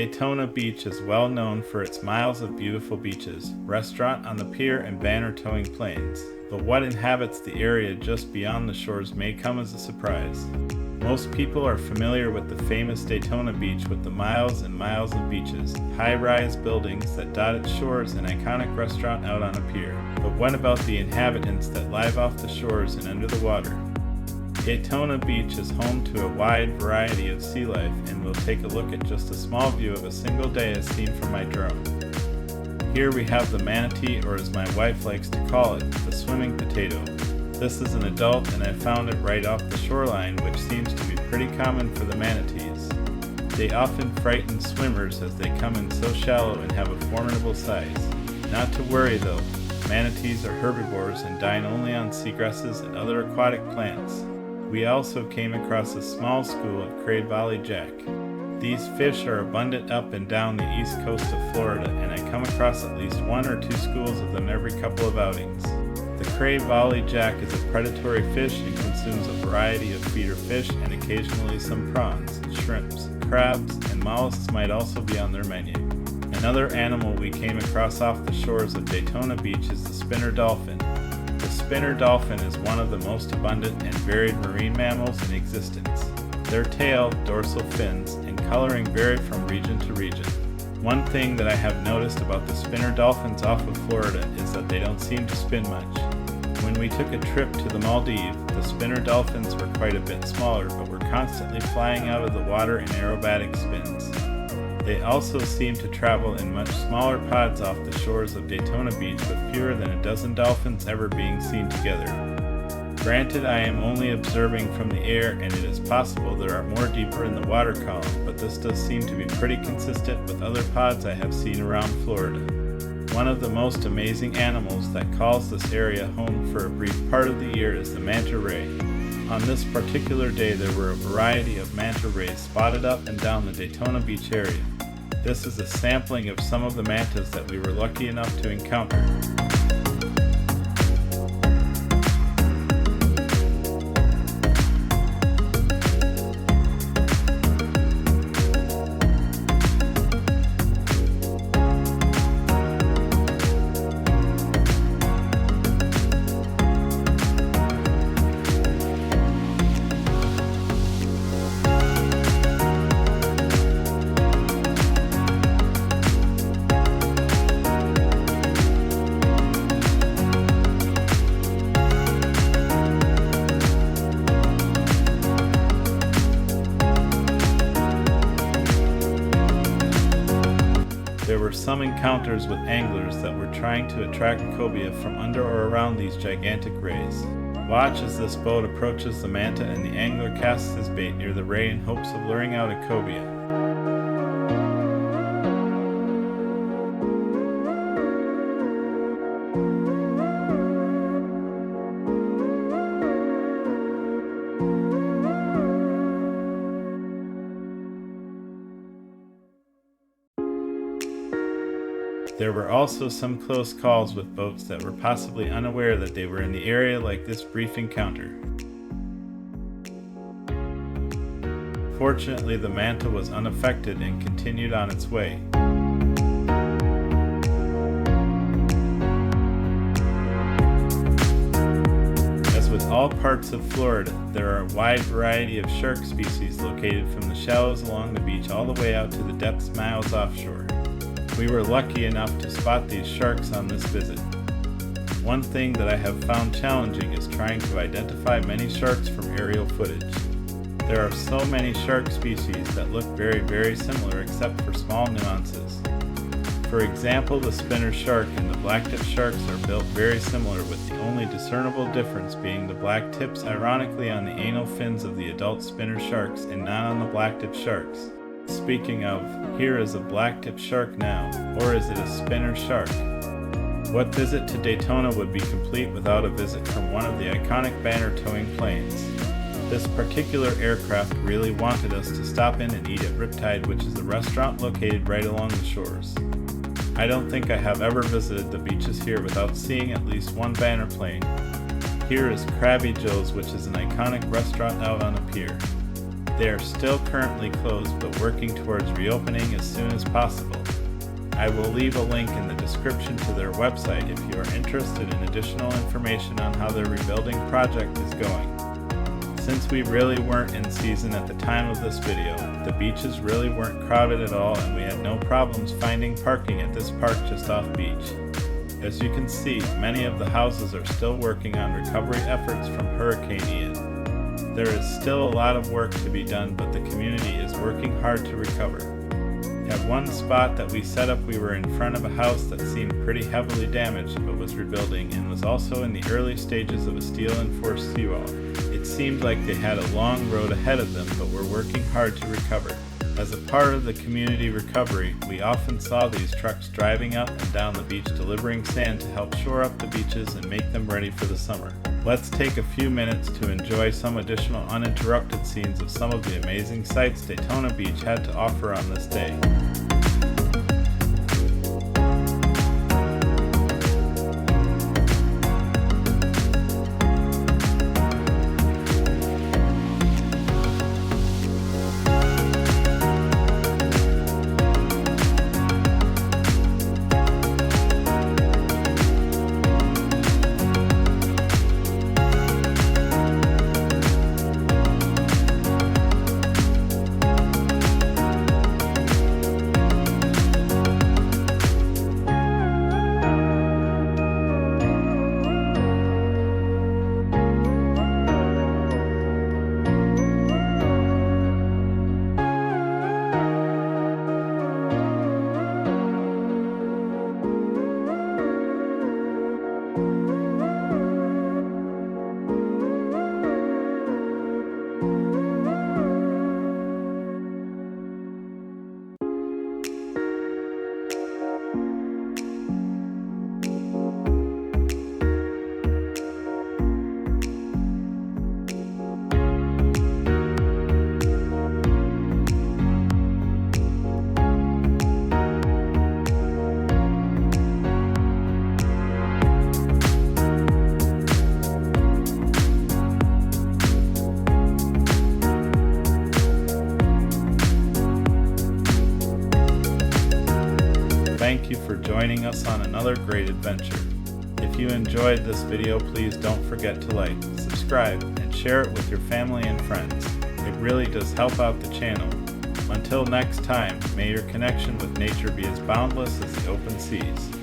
Daytona Beach is well known for its miles of beautiful beaches, restaurant on the pier, and banner towing planes. But what inhabits the area just beyond the shores may come as a surprise. Most people are familiar with the famous Daytona Beach with the miles and miles of beaches, high-rise buildings that dot its shores, and iconic restaurant out on a pier. But what about the inhabitants that live off the shores and under the water? Daytona Beach is home to a wide variety of sea life, and we'll take a look at just a small view of a single day as seen from my drone. Here we have the manatee, or as my wife likes to call it, the swimming potato. This is an adult, and I found it right off the shoreline, which seems to be pretty common for the manatees. They often frighten swimmers as they come in so shallow and have a formidable size. Not to worry though, manatees are herbivores and dine only on seagrasses and other aquatic plants. We also came across a small school of Crayvee Jack. These fish are abundant up and down the east coast of Florida, and I come across at least one or two schools of them every couple of outings. The Crayvee Jack is a predatory fish and consumes a variety of feeder fish and occasionally some prawns, shrimps, crabs, and mollusks might also be on their menu. Another animal we came across off the shores of Daytona Beach is the spinner dolphin. The spinner dolphin is one of the most abundant and varied marine mammals in existence. Their tail, dorsal fins, and coloring vary from region to region. One thing that I have noticed about the spinner dolphins off of Florida is that they don't seem to spin much. When we took a trip to the Maldives, the spinner dolphins were quite a bit smaller, but were constantly flying out of the water in aerobatic spins. They also seem to travel in much smaller pods off the shores of Daytona Beach, with fewer than a dozen dolphins ever being seen together. Granted, I am only observing from the air, and it is possible there are more deeper in the water column, but this does seem to be pretty consistent with other pods I have seen around Florida. One of the most amazing animals that calls this area home for a brief part of the year is the Manta Ray. On this particular day, there were a variety of Manta Rays spotted up and down the Daytona Beach area. This is a sampling of some of the mantas that we were lucky enough to encounter. There were some encounters with anglers that were trying to attract cobia from under or around these gigantic rays. Watch as this boat approaches the manta and the angler casts his bait near the ray in hopes of luring out a cobia. There were also some close calls with boats that were possibly unaware that they were in the area, like this brief encounter. Fortunately, the manta was unaffected and continued on its way. As with all parts of Florida, there are a wide variety of shark species located from the shallows along the beach all the way out to the depths miles offshore. We were lucky enough to spot these sharks on this visit. One thing that I have found challenging is trying to identify many sharks from aerial footage. There are so many shark species that look very similar except for small nuances. For example, the spinner shark and the blacktip sharks are built very similar, with the only discernible difference being the black tips ironically on the anal fins of the adult spinner sharks and not on the blacktip sharks. Speaking of, here is a blacktip shark now, or is it a spinner shark? What visit to Daytona would be complete without a visit from one of the iconic banner towing planes? This particular aircraft really wanted us to stop in and eat at Riptide, which is a restaurant located right along the shores. I don't think I have ever visited the beaches here without seeing at least one banner plane. Here is Crayvee Jack, which is an iconic restaurant out on a pier. They are still currently closed but working towards reopening as soon as possible. I will leave a link in the description to their website if you are interested in additional information on how their rebuilding project is going. Since we really weren't in season at the time of this video, the beaches really weren't crowded at all and we had no problems finding parking at this park just off beach. As you can see, many of the houses are still working on recovery efforts from Hurricane Ian. There is still a lot of work to be done, but the community is working hard to recover. At one spot that we set up, we were in front of a house that seemed pretty heavily damaged but was rebuilding and was also in the early stages of a steel-enforced seawall. It seemed like they had a long road ahead of them but were working hard to recover. As a part of the community recovery, we often saw these trucks driving up and down the beach delivering sand to help shore up the beaches and make them ready for the summer. Let's take a few minutes to enjoy some additional uninterrupted scenes of some of the amazing sights Daytona Beach had to offer on this day. Thank you for joining us on another great adventure. If you enjoyed this video, please don't forget to like, subscribe, and share it with your family and friends. It really does help out the channel. Until next time, may your connection with nature be as boundless as the open seas.